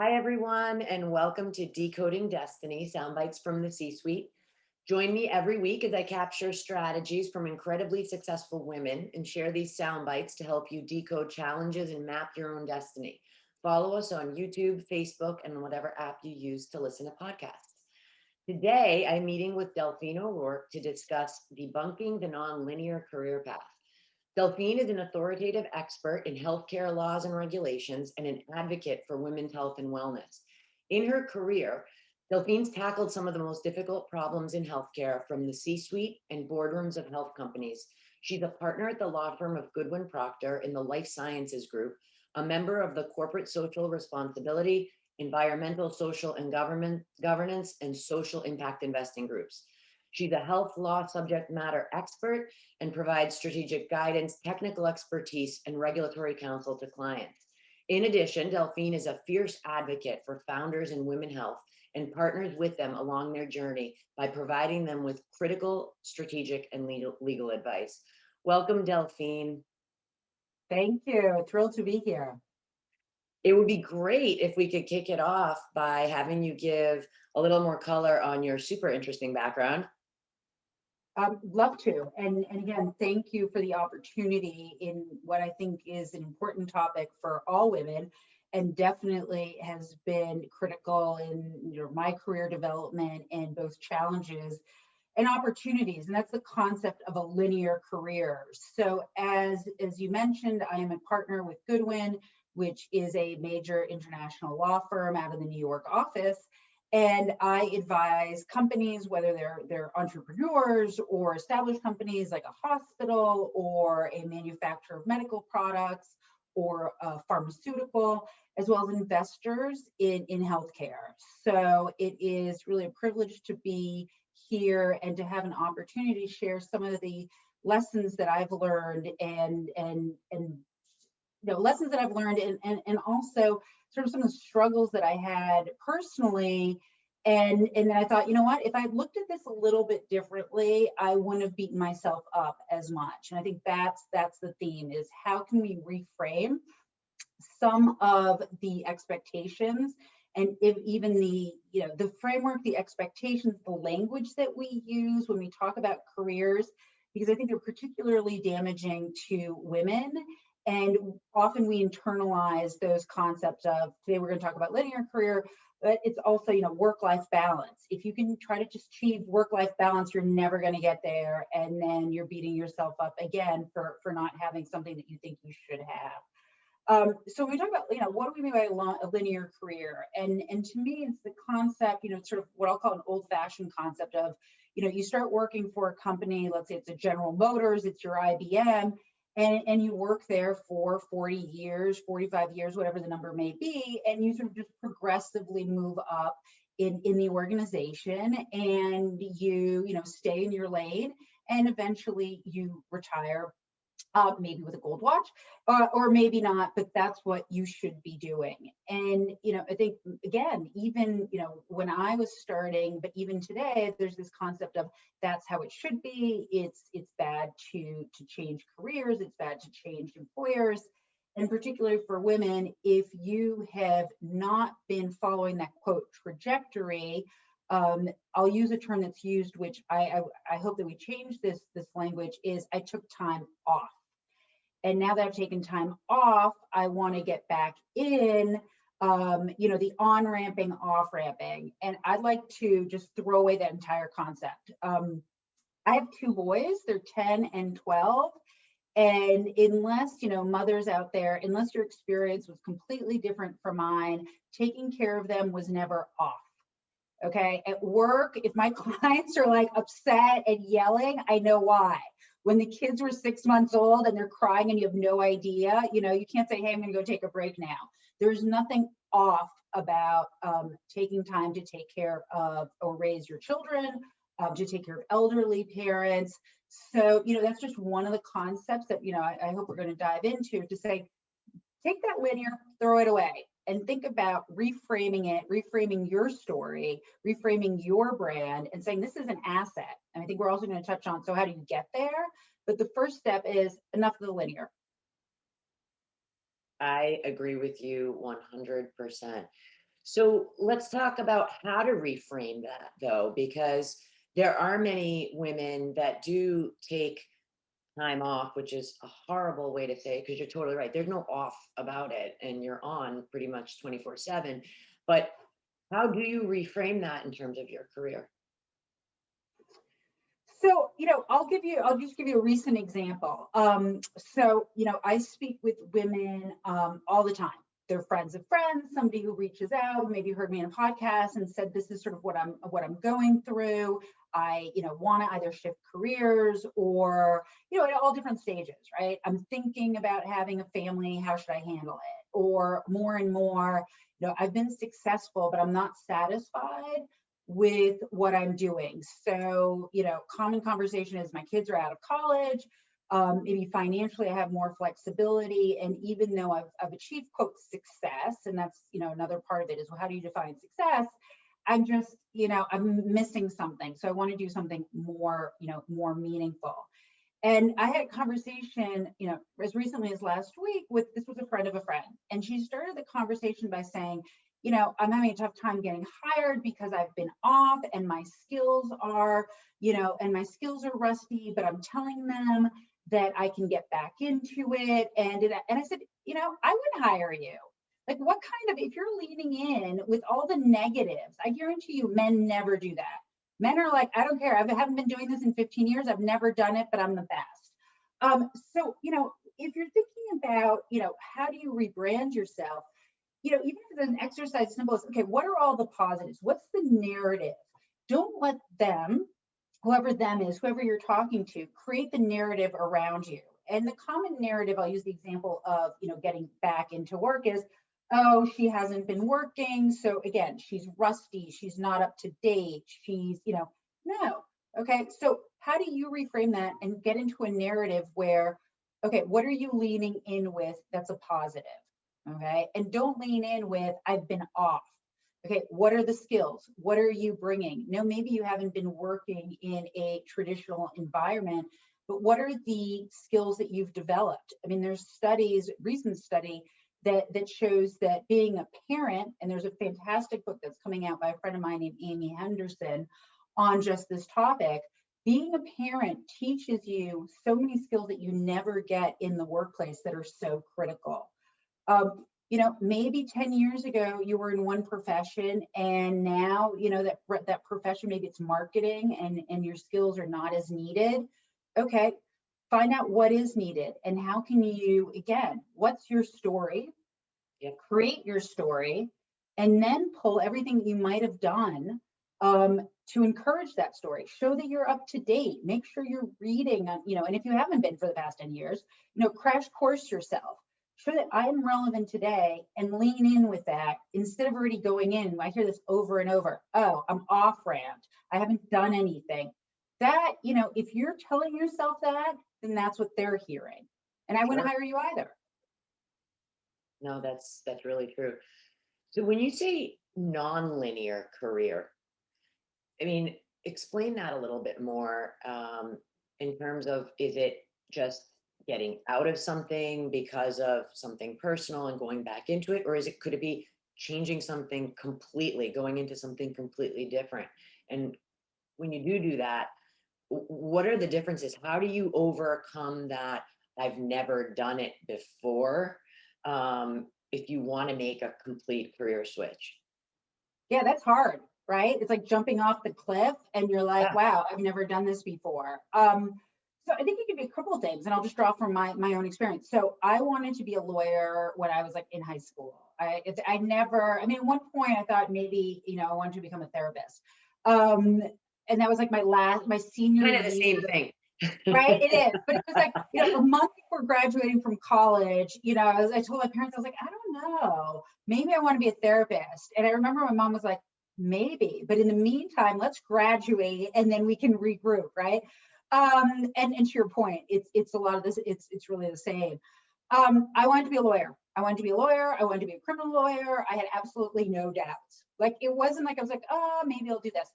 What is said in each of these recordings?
Hi, everyone, and welcome to Decoding Destiny, soundbites from the C-suite. Join me every week as I capture strategies from incredibly successful women and share these soundbites to help you decode challenges and map your own destiny. Follow us on YouTube, Facebook, and whatever app you use to listen to podcasts. Today, I'm meeting with Delphine O'Rourke to discuss debunking the nonlinear career path. Delphine is an authoritative expert in healthcare laws and regulations and an advocate for women's health and wellness. In her career, Delphine's tackled some of the most difficult problems in healthcare from the C-suite and boardrooms of health companies. She's a partner at the law firm of Goodwin Procter in the Life Sciences Group, a member of the Corporate Social Responsibility, Environmental, Social, and Governance, and Social Impact Investing groups. She's a health law subject matter expert and provides strategic guidance, technical expertise, and regulatory counsel to clients. In addition, Delphine is a fierce advocate for founders in women's health and partners with them along their journey by providing them with critical, strategic, and legal advice. Welcome, Delphine. Thank you. Thrilled to be here. It would be great if we could kick it off by having you give a little more color on your super interesting background. Love to. And again, thank you for the opportunity in what I think is an important topic for all women and definitely has been critical in my career development and both challenges and opportunities. And that's the concept of a linear career. So as you mentioned, I am a partner with Goodwin, which is a major international law firm out of the New York office. And I advise companies, whether they're entrepreneurs or established companies like a hospital or a manufacturer of medical products or a pharmaceutical, as well as investors in healthcare. So it is really a privilege to be here and to have an opportunity to share some of the lessons that I've learned and lessons that I've learned and also sort of some of the struggles that I had personally. And then I thought, you know what, if I looked at this a little bit differently, I wouldn't have beaten myself up as much. And I think that's the theme, is how can we reframe some of the expectations and if even the framework, the expectations, the language that we use when we talk about careers, because I think they're particularly damaging to women. And often we internalize those concepts of, today we're going to talk about linear career, but it's also, work-life balance. If you can try to just achieve work-life balance, you're never going to get there. And then you're beating yourself up again for not having something that you think you should have. So when we talk about, what do we mean by a linear career? And to me, it's the concept, sort of what I'll call an old-fashioned concept of, you start working for a company, let's say it's a General Motors, it's your IBM, and you work there for 40 years, 45 years, whatever the number may be, and you sort of just progressively move up in the organization, and you stay in your lane, and eventually you retire, maybe with a gold watch, or maybe not, but that's what you should be doing. And, I think, again, even, when I was starting, but even today, there's this concept of that's how it should be. It's bad to change careers. It's bad to change employers. And particularly for women, if you have not been following that quote trajectory, I'll use a term that's used, which I hope that we change this language, is I took time off. And now that I've taken time off, I want to get back in, the on-ramping, off-ramping. And I'd like to just throw away that entire concept. I have two boys, they're 10 and 12. And unless, mothers out there, unless your experience was completely different from mine, taking care of them was never off. Okay. At work, if my clients are like upset and yelling, I know why. When the kids were 6 months old and they're crying and you have no idea, you can't say, hey, I'm going to go take a break now. There's nothing off about taking time to take care of or raise your children, to take care of elderly parents. So, that's just one of the concepts that, I hope we're going to dive into, to say, take that linear, throw it away, and think about reframing it, reframing your story, reframing your brand, and saying this is an asset. And I think we're also going to touch on, so how do you get there? But the first step is enough of the linear. I agree with you 100%. So let's talk about how to reframe that though, because there are many women that do take time off, which is a horrible way to say it, because you're totally right. There's no off about it, and you're on pretty much 24/7. But how do you reframe that in terms of your career? So, I'll just give you a recent example. I speak with women all the time. They're friends of friends, somebody who reaches out, maybe heard me in a podcast and said, this is sort of what I'm going through. I, want to either shift careers or, at all different stages, right? I'm thinking about having a family. How should I handle it? Or more and more, I've been successful, but I'm not satisfied with what I'm doing. So, common conversation is my kids are out of college. Maybe financially I have more flexibility. And even though I've achieved quote success, and that's, another part of it is, well, how do you define success? I'm just, I'm missing something. So I want to do something more, more meaningful. And I had a conversation, as recently as last week this was a friend of a friend. And she started the conversation by saying, I'm having a tough time getting hired because I've been off and my skills are, and my skills are rusty, but I'm telling them that I can get back into it. And I said, I would hire you. Like, what kind of, if you're leaning in with all the negatives, I guarantee you men never do that. Men are like, I don't care. I haven't been doing this in 15 years. I've never done it, but I'm the best. If you're thinking about, how do you rebrand yourself? Even if it's an exercise simple as, okay, what are all the positives? What's the narrative? Don't let them, whoever them is, whoever you're talking to, create the narrative around you. And the common narrative, I'll use the example of, getting back into work is, oh, she hasn't been working. So again, she's rusty. She's not up to date. She's, no. Okay. So how do you reframe that and get into a narrative where, okay, what are you leaning in with that's a positive? Okay. And don't lean in with, I've been off. Okay. What are the skills? What are you bringing? No, maybe you haven't been working in a traditional environment, but what are the skills that you've developed? I mean, there's studies, recent study that shows that being a parent, and there's a fantastic book that's coming out by a friend of mine named Amy Henderson on just this topic. Being a parent teaches you so many skills that you never get in the workplace that are so critical. Maybe 10 years ago you were in one profession, and now, that profession, maybe it's marketing and your skills are not as needed. Okay. Find out what is needed and how can you, again, what's your story? Create your story and then pull everything you might have done to encourage that story. Show that you're up to date. Make sure you're reading, and if you haven't been for the past 10 years, crash course yourself. Show that I'm relevant today and lean in with that instead of already going in. I hear this over and over. Oh, I'm off ramp. I haven't done anything. That, if you're telling yourself that, then that's what they're hearing. And I wouldn't hire you either. No, that's really true. So when you say non-linear career, I mean, explain that a little bit more in terms of, is it just getting out of something because of something personal and going back into it, or could it be changing something completely, going into something completely different? And when you do that, what are the differences? How do you overcome that I've never done it before, if you want to make a complete career switch? Yeah, that's hard, right? It's like jumping off the cliff and you're like, Yeah. wow, I've never done this before. So I think it could be a couple of things, and I'll just draw from my own experience. So I wanted to be a lawyer when I was like in high school. I mean, at one point I thought maybe, I wanted to become a therapist. And that was like my senior Kind of the same year. thing. Right, it is, but it was like, a month before graduating from college, I told my parents, I was like, I don't know, maybe I want to be a therapist. And I remember my mom was like, maybe, but in the meantime, let's graduate and then we can regroup, right? And to your point, it's a lot of this, it's really the same. I wanted to be a lawyer. I wanted to be a criminal lawyer. I had absolutely no doubts. Like, it wasn't like I was like, oh, maybe I'll do this.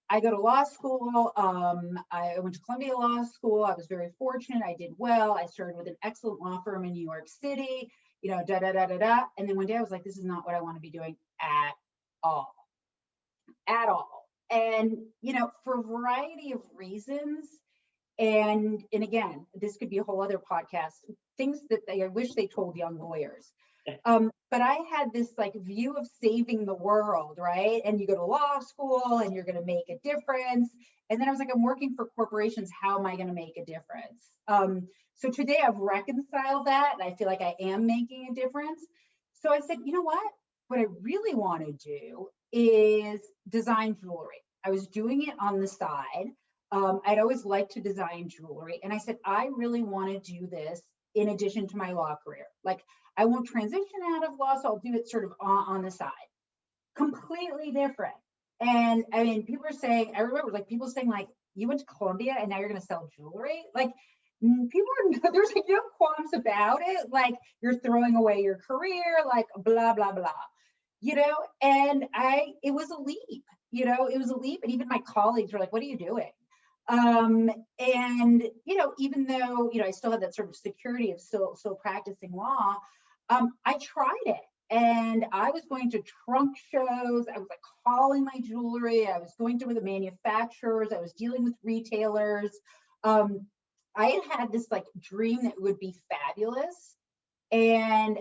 I go to law school. I went to Columbia Law School. I was very fortunate. I did well. I started with an excellent law firm in New York City, da, da, da, da, da. And then one day I was like, this is not what I want to be doing at all, at all. And, for a variety of reasons. And again, this could be a whole other podcast, things that I wish they told young lawyers. But I had this like view of saving the world, right? And you go to law school and you're going to make a difference. And then I was like, I'm working for corporations. How am I going to make a difference? So today I've reconciled that and I feel like I am making a difference. So I said, you know what? What I really want to do is design jewelry. I was doing it on the side. I'd always liked to design jewelry. And I said, I really want to do this in addition to my law career. Like, I won't transition out of law, so I'll do it sort of on the side. Completely different. And I mean, people are saying, I remember like people saying like, you went to Columbia and now you're going to sell jewelry. Like people are, there's like no qualms about it. Like you're throwing away your career, like blah, blah, blah, and it was a leap, it was a leap. And even my colleagues were like, what are you doing? And, even though, I still had that sort of security of still practicing law, I tried it. And I was going to trunk shows. I was like calling my jewelry. I was going to the manufacturers. I was dealing with retailers. I had this like dream that would be fabulous. And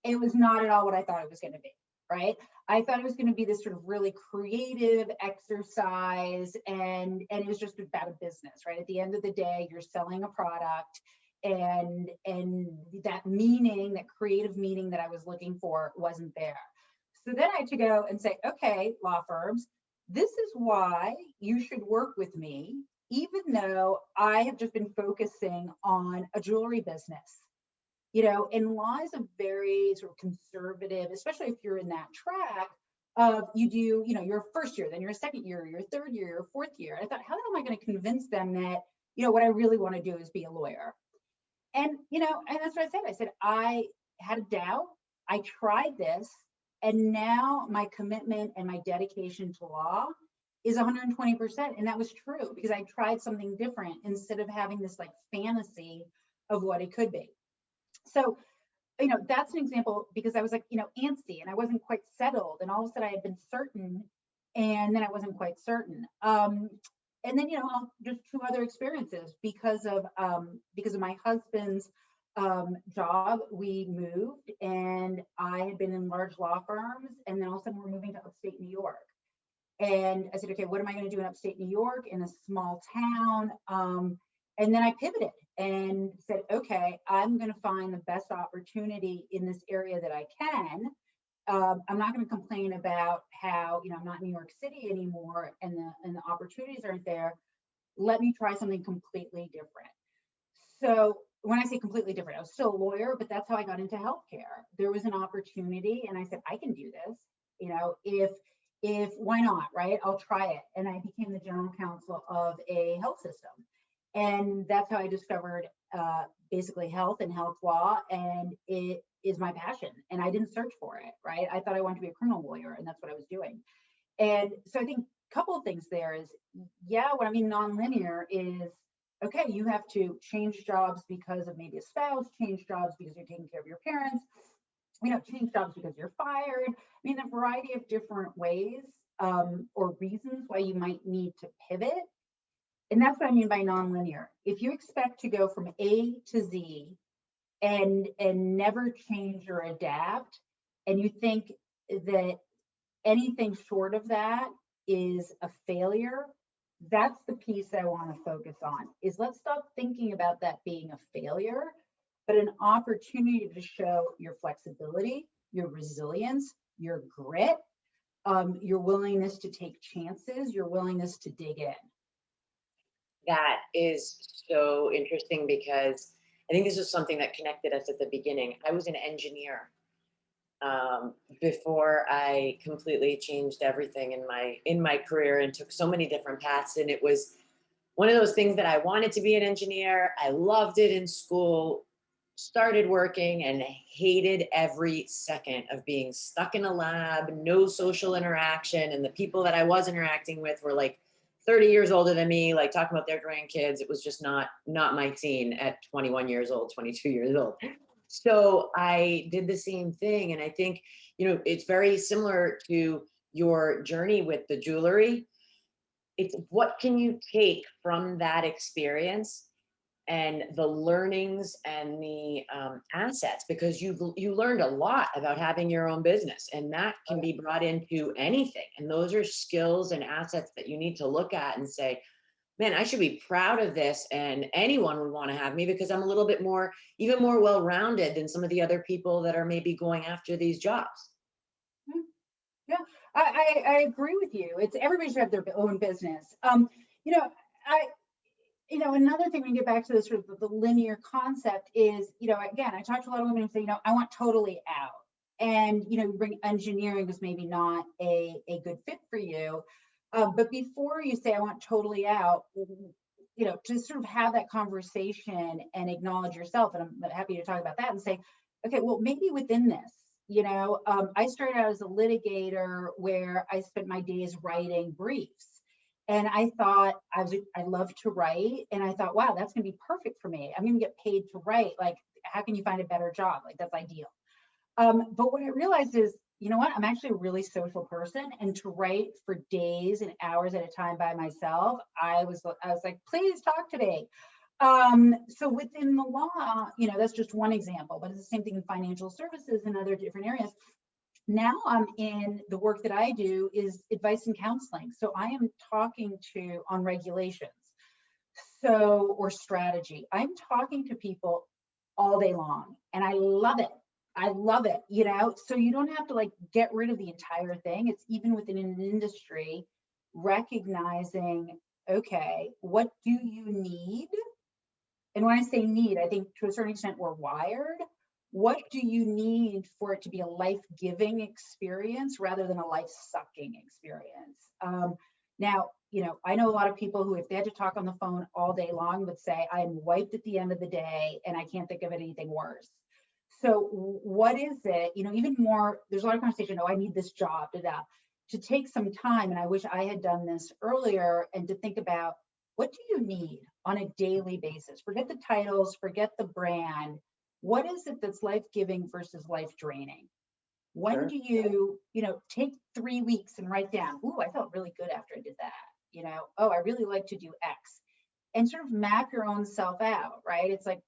it was not at all what I thought it was going to be, right? I thought it was going to be this sort of really creative exercise. And it was just about a business, right? At the end of the day, you're selling a product. And that meaning, that creative meaning that I was looking for wasn't there. So then I had to go and say, okay, law firms, this is why you should work with me, even though I have just been focusing on a jewelry business. And law is a very sort of conservative, especially if you're in that track of you do, your first year, then your second year, your third year, your fourth year. I thought, how am I going to convince them that, what I really want to do is be a lawyer? And, and that's what I said. I said, I had a doubt. I tried this. And now my commitment and my dedication to law is 120%. And that was true because I tried something different instead of having this like fantasy of what it could be. So, that's an example because I was like, antsy and I wasn't quite settled. And all of a sudden I had been certain and then I wasn't quite certain. And then, just two other experiences because of my husband's job, we moved and I had been in large law firms and then all of a sudden we're moving to upstate New York. And I said, okay, what am I going to do in upstate New York in a small town? And then I pivoted and said, okay, I'm going to find the best opportunity in this area that I can. I'm not going to complain about how, I'm not in New York City anymore and the opportunities aren't there. Let me try something completely different. So when I say completely different, I was still a lawyer, but that's how I got into healthcare. There was an opportunity and I said, I can do this, if why not, right? I'll try it. And I became the general counsel of a health system. And that's how I discovered basically health and health law. And it is my passion. And I didn't search for it, right? I thought I wanted to be a criminal lawyer and that's what I was doing. And so I think a couple of things there is, what I mean nonlinear is, okay, you have to change jobs because of maybe a spouse, change jobs because you're taking care of your parents, change jobs because you're fired. I mean, a variety of different ways or reasons why you might need to pivot. And that's what I mean by nonlinear. If you expect to go from A to Z and never change or adapt, and you think that anything short of that is a failure, that's the piece I want to focus on, is let's stop thinking about that being a failure, but an opportunity to show your flexibility, your resilience, your grit, your willingness to take chances, your willingness to dig in. That is so interesting because I think this was something that connected us at the beginning. I was an engineer before I completely changed everything in my career and took so many different paths. And it was one of those things that I wanted to be an engineer. I loved it in school, started working and hated every second of being stuck in a lab, no social interaction. And the people that I was interacting with were like 30 years older than me, like talking about their grandkids. It was just not my scene at 21 years old, 22 years old. So I did the same thing. And I think, it's very similar to your journey with the jewelry. It's what can you take from that experience and the learnings and the assets, because you learned a lot about having your own business, and that can be brought into anything. And those are skills and assets that you need to look at and say, man, I should be proud of this, and anyone would want to have me because I'm a little bit more, even more well-rounded than some of the other people that are maybe going after these jobs. Mm, Yeah, I agree with you. It's everybody should have their own business. You know, I another thing when you get back to this sort of the linear concept is, again, I talk to a lot of women who say, I want totally out. And, you bring engineering was maybe not a good fit for you. But before you say, I want totally out, to sort of have that conversation and acknowledge yourself. And I'm happy to talk about that and say, okay, well, maybe within this, I started out as a litigator where I spent my days writing briefs. And I thought I love to write. And I thought, wow, that's going to be perfect for me. I'm going to get paid to write. Like, how can you find a better job? Like, that's ideal. But what I realized is, you know what? I'm actually a really social person. And to write for days and hours at a time by myself, I was like, please talk to me. So within the law, that's just one example, but it's the same thing in financial services and other different areas. Now I'm in the work that I do is advice and counseling. So I am talking to on regulations, or strategy. I'm talking to people all day long, and I love it. I love it, so you don't have to like get rid of the entire thing. It's even within an industry, recognizing, okay, what do you need? And when I say need, I think to a certain extent we're wired. What do you need for it to be a life-giving experience rather than a life-sucking experience? Now, I know a lot of people who, if they had to talk on the phone all day long, would say, I'm wiped at the end of the day and I can't think of anything worse. So what is it, even more, there's a lot of conversation, I need this job, to take some time, and I wish I had done this earlier, and to think about, what do you need on a daily basis? Forget the titles, forget the brand. What is it that's life-giving versus life-draining? When do you, take 3 weeks and write down, ooh, I felt really good after I did that. Oh, I really like to do X. And sort of map your own self out, right? It's like,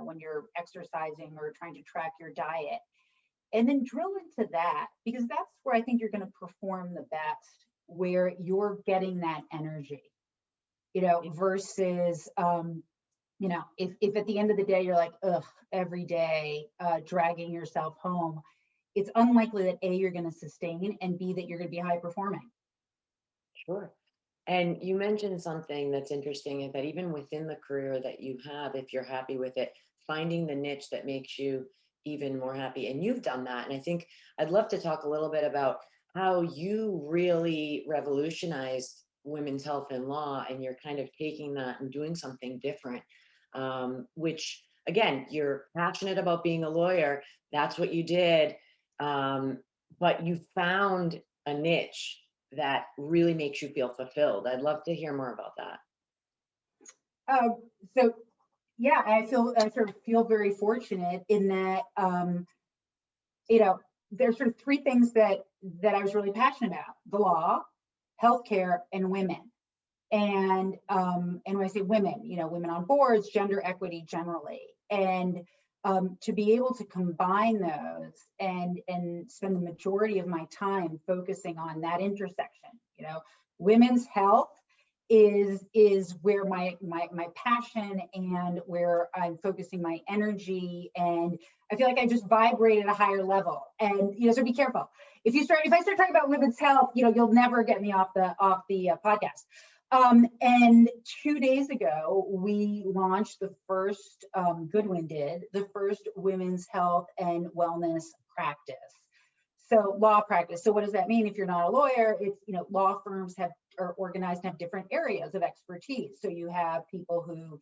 when you're exercising or trying to track your diet. And then drill into that, because that's where I think you're going to perform the best, where you're getting that energy, versus, if at the end of the day you're like, ugh, every day, dragging yourself home, it's unlikely that A, you're going to sustain, and B, that you're going to be high performing. Sure. And you mentioned something that's interesting, is that even within the career that you have, if you're happy with it, finding the niche that makes you even more happy. And you've done that. And I think I'd love to talk a little bit about how you really revolutionized women's health and law, and you're kind of taking that and doing something different, which, again, you're passionate about being a lawyer. That's what you did. But you found a niche that really makes you feel fulfilled. I'd love to hear more about that. So yeah, I sort of feel very fortunate in that, there's sort of three things that I was really passionate about: the law, healthcare, and women. And when I say women, women on boards, gender equity generally. And to be able to combine those and spend the majority of my time focusing on that intersection, women's health is where my passion and where I'm focusing my energy, and I feel like I just vibrate at a higher level. And so be careful if I start talking about women's health, you'll never get me off the podcast. And 2 days ago, we launched the first, Goodwin did, the first women's health and wellness practice. So law practice. So what does that mean? If you're not a lawyer, it's, law firms are organized and have different areas of expertise. So you have people who,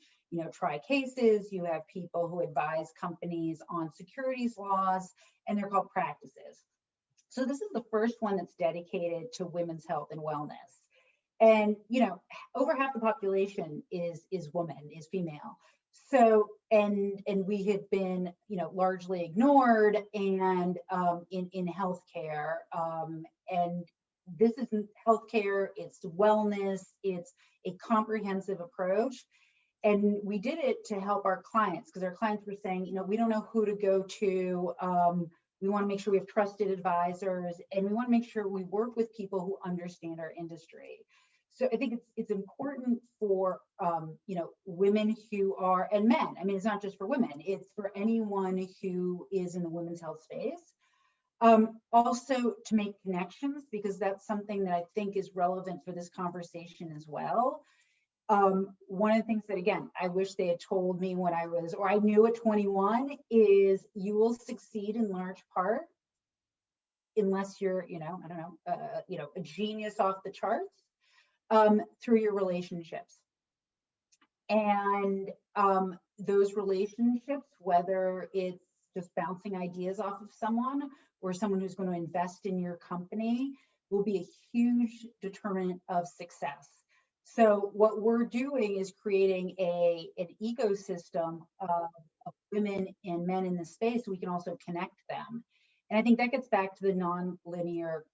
try cases, you have people who advise companies on securities laws, and they're called practices. So this is the first one that's dedicated to women's health and wellness. And, over half the population is female. So, and we have been, largely ignored, and in healthcare, and this isn't healthcare, it's wellness, it's a comprehensive approach. And we did it to help our clients, because our clients were saying, we don't know who to go to. We want to make sure we have trusted advisors, and we want to make sure we work with people who understand our industry. So I think it's important for women who are, and men. I mean, it's not just for women; it's for anyone who is in the women's health space. Also to make connections, because that's something that I think is relevant for this conversation as well. One of the things that, again, I wish they had told me when I was, or I knew at 21, is you will succeed in large part unless you're, I don't know, a genius off the charts, through your relationships. And those relationships, whether it's just bouncing ideas off of someone or someone who's going to invest in your company, will be a huge determinant of success. So what we're doing is creating an ecosystem of women and men in the space, so we can also connect them. And I think that gets back to the non-linear,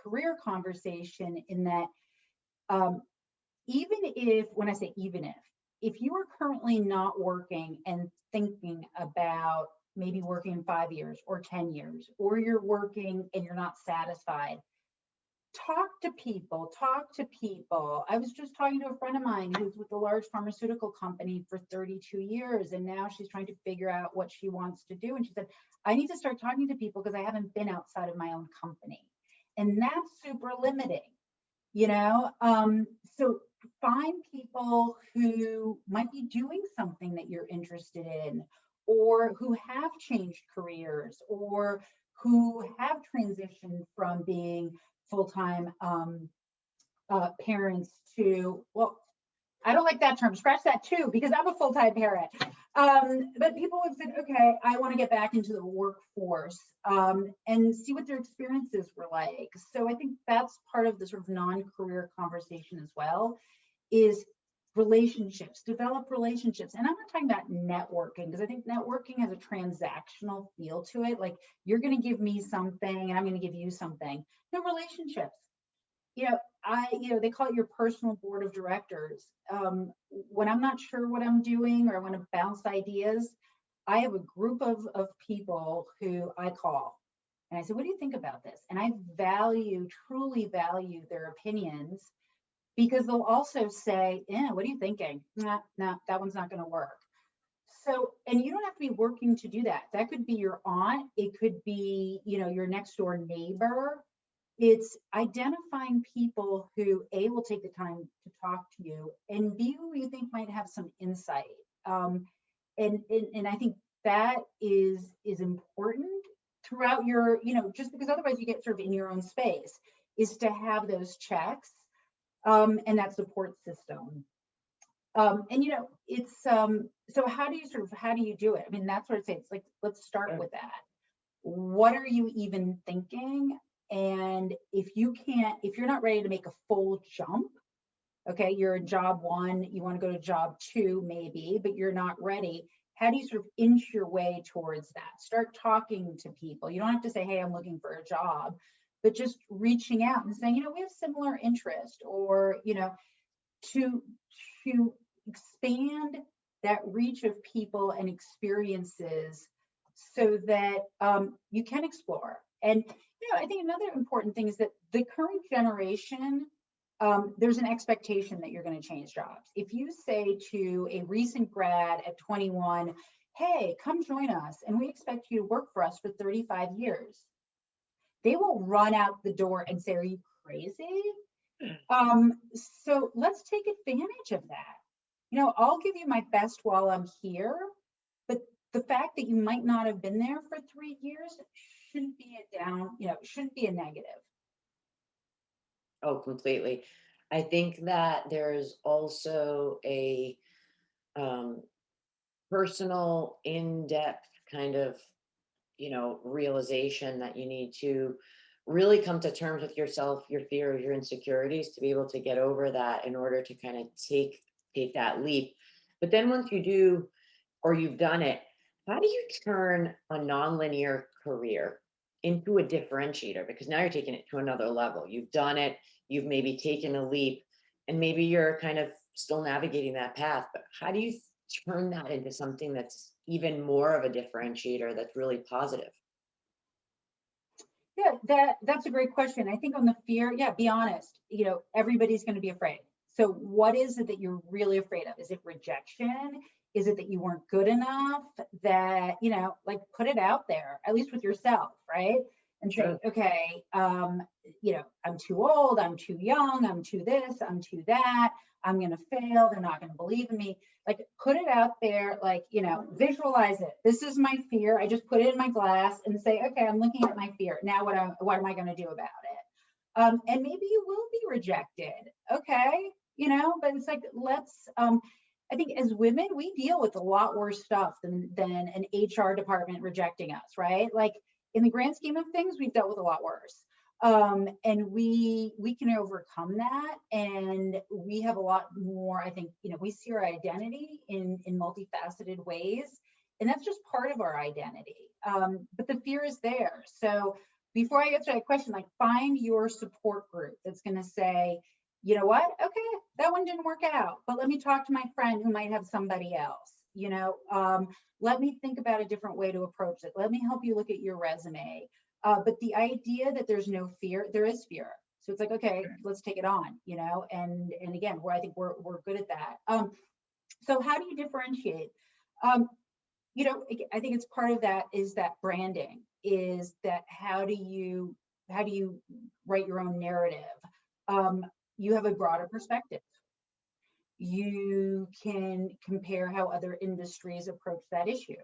career conversation, in that even if, when I say even if you are currently not working and thinking about maybe working in 5 years or 10 years, or you're working and you're not satisfied, talk to people. I was just talking to a friend of mine who's with a large pharmaceutical company for 32 years, and now she's trying to figure out what she wants to do. And she said, I need to start talking to people because I haven't been outside of my own company. And that's super limiting, So find people who might be doing something that you're interested in, or who have changed careers, or who have transitioned from being full-time parents to, well, I don't like that term, scratch that too, because I'm a full-time parent. But people have said, okay, I want to get back into the workforce, and see what their experiences were like. So I think that's part of the sort of non-career conversation as well, is relationships, develop relationships. And I'm not talking about networking, because I think networking has a transactional feel to it. Like, you're going to give me something and I'm going to give you something. No, relationships. They call it your personal board of directors. When I'm not sure what I'm doing, or I want to bounce ideas, I have a group of people who I call. And I say, what do you think about this? And I truly value their opinions, because they'll also say, what are you thinking? Nah, that one's not going to work. So, and you don't have to be working to do that. That could be your aunt. It could be, your next door neighbor. It's identifying people who, A, will take the time to talk to you, and B, who you think might have some insight. And I think that is important throughout your, just because otherwise you get sort of in your own space, is to have those checks, and that support system. It's so how do you do it? I mean, that's what I'd say. It's like, let's start with that. What are you even thinking? And if you're not ready to make a full jump, okay, you're in job 1, you want to go to job 2 maybe, but you're not ready. How do you sort of inch your way towards that? Start talking to people. You don't have to say, hey, I'm looking for a job, but just reaching out and saying, we have similar interest, or, to expand that reach of people and experiences, so that you can explore. And I think another important thing is that the current generation, there's an expectation that you're going to change jobs. If you say to a recent grad at 21, hey, come join us, and we expect you to work for us for 35 years, they will run out the door and say, are you crazy? So let's take advantage of that. I'll give you my best while I'm here, but the fact that you might not have been there for 3 years shouldn't be shouldn't be a negative. Oh, completely. I think that there's also a personal, in-depth kind of, realization that you need to really come to terms with yourself, your fears, your insecurities, to be able to get over that, in order to kind of take that leap. But then once you do, or you've done it, how do you turn a nonlinear career into a differentiator? Because now you're taking it to another level. You've done it, you've maybe taken a leap, and maybe you're kind of still navigating that path. But how do you turn that into something that's even more of a differentiator that's really positive? Yeah, that's a great question. I think on the fear, yeah, be honest. Everybody's going to be afraid. So what is it that you're really afraid of? Is it rejection? Is it that you weren't good enough? That, like put it out there, at least with yourself, right? And say, Sure. okay, I'm too old, I'm too young, I'm too this, I'm too that, I'm going to fail, they're not going to believe in me. Like put it out there, like, visualize it. This is my fear. I just put it in my glass and say, okay, I'm looking at my fear. Now what am I going to do about it? And maybe you will be rejected. Okay. But it's like, I think as women, we deal with a lot worse stuff than an HR department rejecting us, right? Like in the grand scheme of things, we've dealt with a lot worse. And we can overcome that, and we have a lot more. I think we see our identity in multifaceted ways, and that's just part of our identity. But the fear is there. So before I answer that question, like find your support group that's going to say, you know what, okay, that one didn't work out, but let me talk to my friend who might have somebody else. Let me think about a different way to approach it. Let me help you look at your resume. But the idea that there's no fear, there is fear. So it's like, okay, let's take it on, and again, where I think we're good at that. So how do you differentiate? I think it's part of that is that branding, is that how do you write your own narrative? You have a broader perspective. You can compare how other industries approach that issue.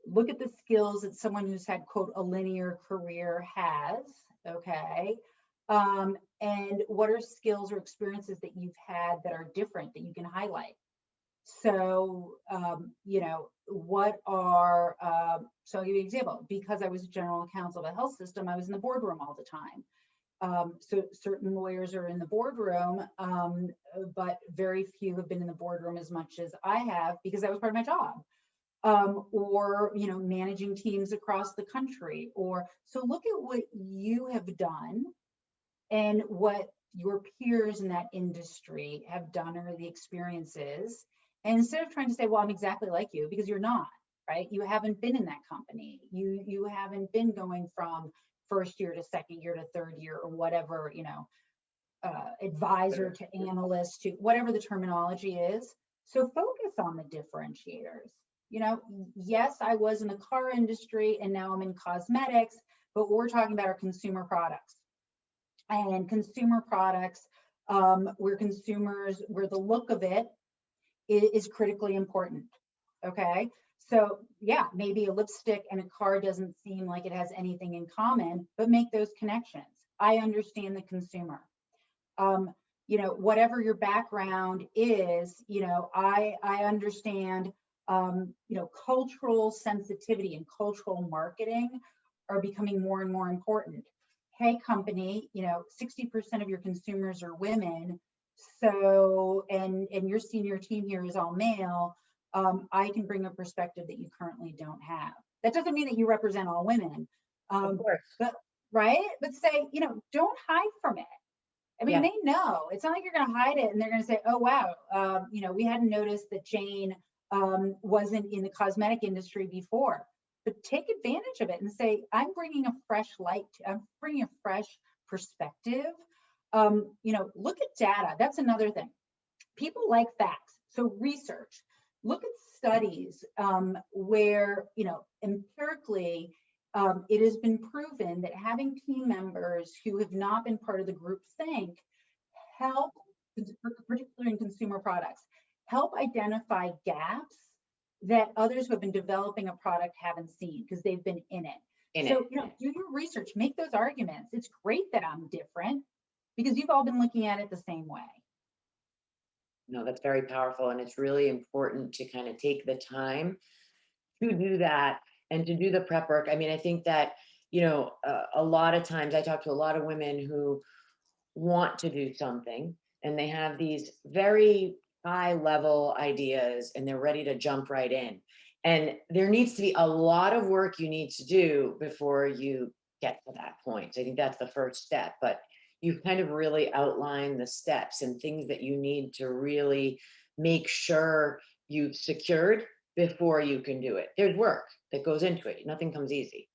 Look at the skills that someone who's had, quote, a linear career has, okay? And what are skills or experiences that you've had that are different that you can highlight? So, what are, so I'll give you an example. Because I was general counsel of a health system, I was in the boardroom all the time. So certain lawyers are in the boardroom, but very few have been in the boardroom as much as I have, because that was part of my job. Or managing teams across the country. Or so look at what you have done and what your peers in that industry have done, or the experiences. And instead of trying to say, well, I'm exactly like you, because you're not, right? You haven't been in that company. You haven't been going from first year to second year to third year, or whatever, advisor to analyst to whatever the terminology is. So focus on the differentiators. Yes, I was in the car industry and now I'm in cosmetics, but we're talking about our consumer products. And consumer products, where the look of it is critically important. Okay. So yeah, maybe a lipstick and a car doesn't seem like it has anything in common, but make those connections. I understand the consumer. Whatever your background is, I understand, cultural sensitivity and cultural marketing are becoming more and more important. Hey, company, 60% of your consumers are women. So, and your senior team here is all male. I can bring a perspective that you currently don't have. That doesn't mean that you represent all women, Of course. but right. But say, don't hide from it. I mean, Yeah. they know. It's not like you're going to hide it and they're going to say, oh, wow, we hadn't noticed that Jane wasn't in the cosmetic industry before. But take advantage of it and say, I'm bringing a fresh light. I'm bringing a fresh perspective. Look at data. That's another thing. People like facts. So research. Look at studies where, empirically, it has been proven that having team members who have not been part of the group think help, particularly in consumer products, help identify gaps that others who have been developing a product haven't seen because they've been in it. So, do your research, make those arguments. It's great that I'm different because you've all been looking at it the same way. No, that's very powerful. And it's really important to kind of take the time to do that and to do the prep work. I mean, I think that, a lot of times I talk to a lot of women who want to do something and they have these very high level ideas and they're ready to jump right in. And there needs to be a lot of work you need to do before you get to that point. I think that's the first step, but you kind of really outline the steps and things that you need to really make sure you've secured before you can do it. There's work that goes into it. Nothing comes easy.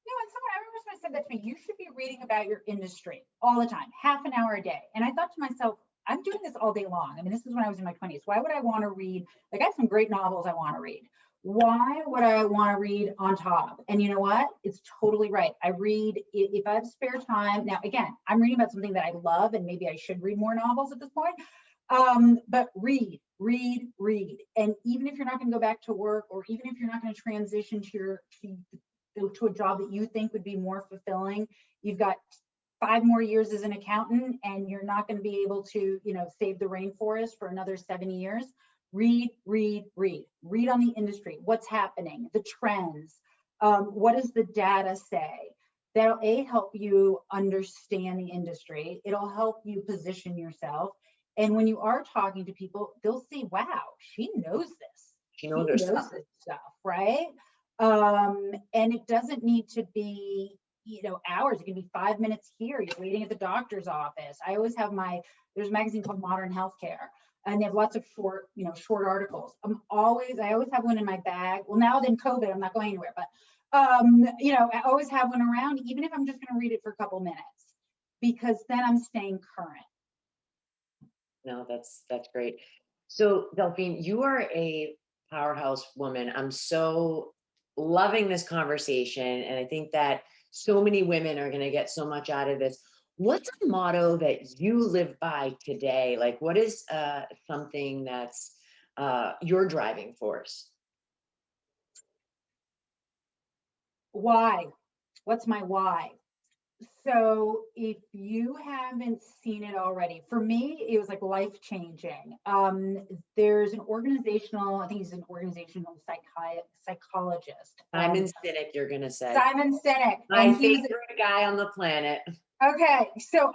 And someone, I remember someone said that to me, you should be reading about your industry all the time, half an hour a day. And I thought to myself, I'm doing this all day long. I mean, this is when I was in my 20s. Why would I want to read? Like, I have some great novels I want to read. Why would I want to read on top? And you know what? It's totally right. I read if I have spare time. Now, again, I'm reading about something that I love, and maybe I should read more novels at this point. But read. And even if you're not going to go back to work, or even if you're not going to transition to a job that you think would be more fulfilling, you've got 5 more years as an accountant, and you're not going to be able to, save the rainforest for another 7 years. Read on the industry, what's happening, the trends, what does the data say? That'll help you understand the industry. It'll help you position yourself. And when you are talking to people, they'll see, wow, she knows this. She knows her stuff. This stuff, right? And it doesn't need to be, hours. It can be 5 minutes here. You're waiting at the doctor's office. I always have there's a magazine called Modern Healthcare, and they have lots of short articles. I always have one in my bag. Well, now then COVID, I'm not going anywhere, but I always have one around, even if I'm just going to read it for a couple minutes, because then I'm staying current. No, that's great. So Delphine, you are a powerhouse woman. I'm so loving this conversation. And I think that so many women are going to get so much out of this. What's a motto that you live by today? Like, what is something that's your driving force? Why? What's my why? So if you haven't seen it already, for me, it was like life changing. There's an I think he's an organizational psychologist. Simon Sinek, you're going to say. Simon Sinek. My favorite guy on the planet. Okay, so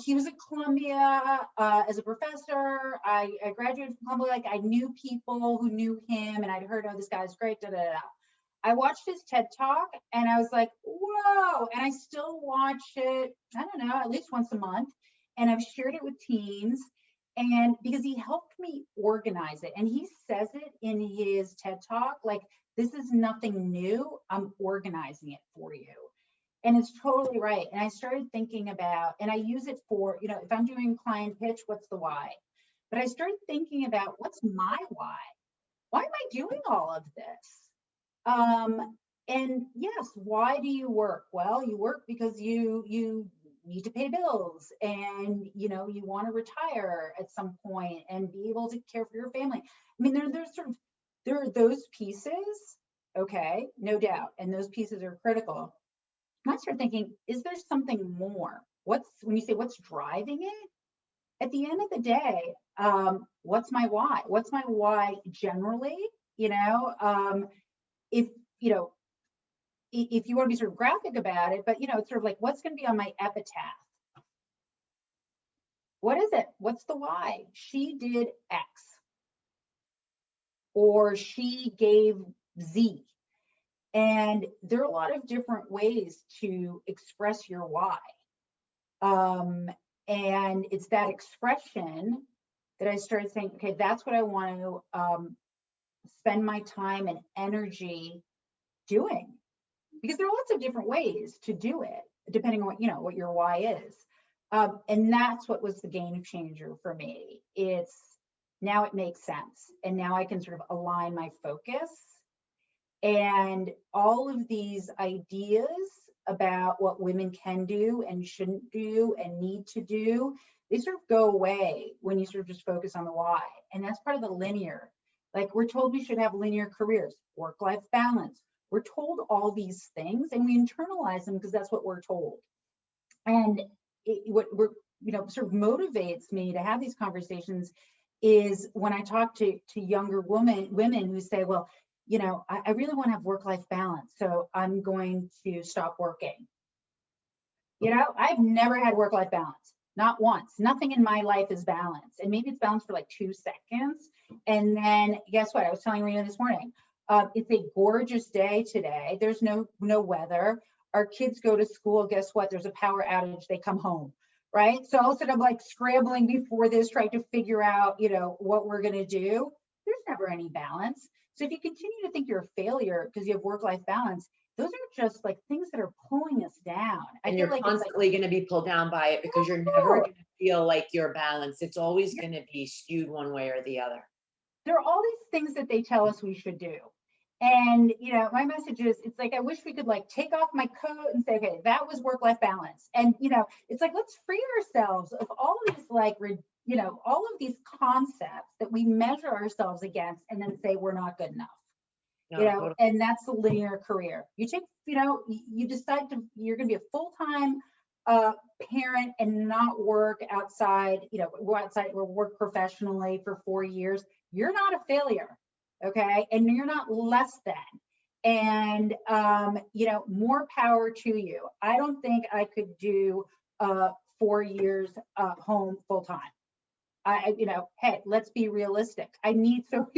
he was at Columbia as a professor. I graduated from Columbia. Like, I knew people who knew him, and I'd heard, oh, this guy's great. Da da da. I watched his TED Talk, and I was like, whoa! And I still watch it, I don't know, at least once a month. And I've shared it with teams, and because he helped me organize it. And he says it in his TED Talk, like, this is nothing new. I'm organizing it for you. And it's totally right. And I started thinking about, and I use it for, if I'm doing client pitch, what's the why? But I started thinking about, what's my why? Why am I doing all of this? And yes, why do you work? Well, you work because you need to pay bills, and you want to retire at some point and be able to care for your family. I mean, there are those pieces, okay, no doubt, and those pieces are critical. And I start thinking, is there something more? When you say what's driving it? At the end of the day, what's my why? What's my why generally? If you want to be sort of graphic about it, but it's sort of like, what's going to be on my epitaph? What is it? What's the why? She did X, or she gave Z. And there are a lot of different ways to express your why. And it's that expression that I started saying, okay, that's what I want to spend my time and energy doing, because there are lots of different ways to do it depending on what your why is. And that's what was the game changer for me. Now it makes sense, and now I can sort of align my focus, and all of these ideas about what women can do and shouldn't do and need to do, they sort of go away when you sort of just focus on the why. And that's part of the linear. Like, we're told we should have linear careers, work-life balance. We're told all these things, and we internalize them because that's what we're told. And what sort of motivates me to have these conversations is when I talk to younger women who say, well, I really want to have work-life balance, so I'm going to stop working. I've never had work-life balance. not once. Nothing in my life is balanced. And maybe it's balanced for like 2 seconds. And then guess what? I was telling Rena this morning, it's a gorgeous day today. There's no weather. Our kids go to school. Guess what? There's a power outage. They come home, right? So all of a sudden I'm like scrambling before this, trying to figure out, what we're going to do. There's never any balance. So if you continue to think you're a failure because you have work-life balance, those are just like things that are pulling us down. And you're constantly going to be pulled down by it because you're never going to feel like you're balanced. It's always going to be skewed one way or the other. There are all these things that they tell us we should do. And, my message is, it's like, I wish we could like take off my coat and say, okay, that was work-life balance. And, it's like, let's free ourselves of all these all of these concepts that we measure ourselves against and then say we're not good enough. No, totally. And that's the linear career. You take, you decide you're going to be a full-time parent and not work outside, go outside or work professionally for 4 years. You're not a failure. Okay. And you're not less than. And, more power to you. I don't think I could do 4 years home full time. Hey, let's be realistic. Let's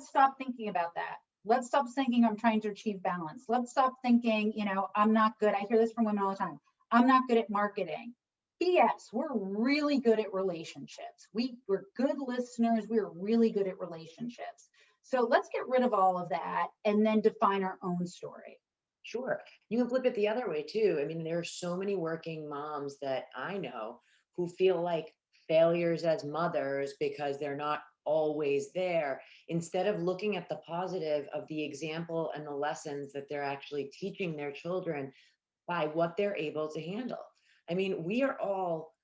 stop thinking about that. Let's stop thinking I'm trying to achieve balance. Let's stop thinking, I'm not good. I hear this from women all the time. I'm not good at marketing. BS, we're really good at relationships. We're good listeners. We're really good at relationships. So let's get rid of all of that and then define our own story. Sure. You can flip it the other way too. I mean, there are so many working moms that I know who feel like failures as mothers because they're not always there, instead of looking at the positive of the example and the lessons that they're actually teaching their children by what they're able to handle. I mean, we are all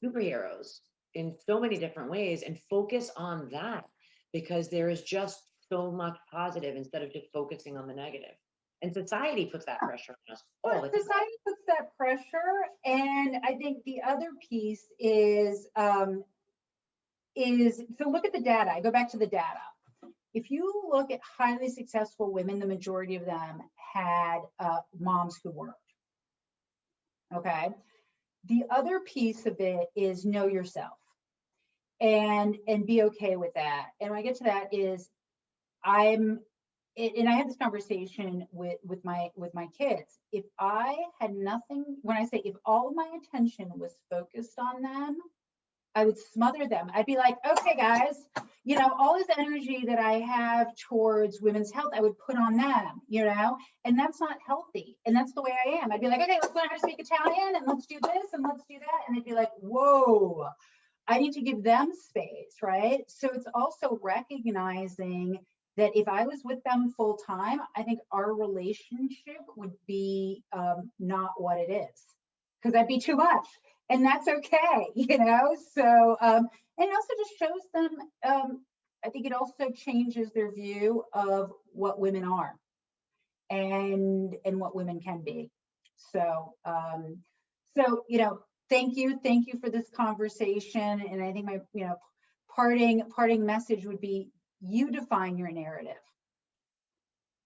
superheroes in so many different ways, and focus on that because there is just so much positive instead of just focusing on the negative. And society puts that pressure on us all the time. Society puts that pressure. And I think the other piece is so look at the data. I go back to the data. If you look at highly successful women, the majority of them had moms who worked. Okay. The other piece of it is know yourself and be okay with that. And when I get to that is I had this conversation with my kids. If I had nothing, when I say if all of my attention was focused on them, I would smother them. I'd be like, okay, guys, all this energy that I have towards women's health, I would put on them, and that's not healthy. And that's the way I am. I'd be like, okay, let's learn how to speak Italian and let's do this and let's do that. And they'd be like, whoa, I need to give them space, right? So it's also recognizing that if I was with them full time, I think our relationship would be not what it is, because that'd be too much. And that's okay, So, and it also just shows them, I think it also changes their view of what women are and what women can be. So, thank you for this conversation. And I think my, parting message would be, you define your narrative.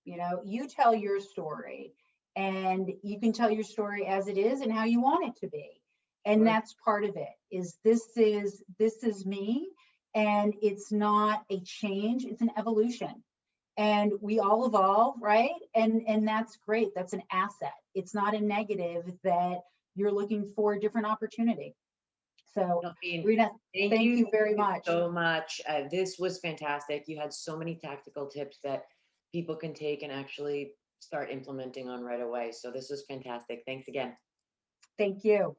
You tell your story, and you can tell your story as it is and how you want it to be. And that's part of it, is this is me, and it's not a change, it's an evolution. And we all evolve, right? And that's great. That's an asset. It's not a negative that you're looking for a different opportunity. So, Irina, thank you very much. So much. This was fantastic. You had so many tactical tips that people can take and actually start implementing on right away. So this was fantastic. Thanks again. Thank you.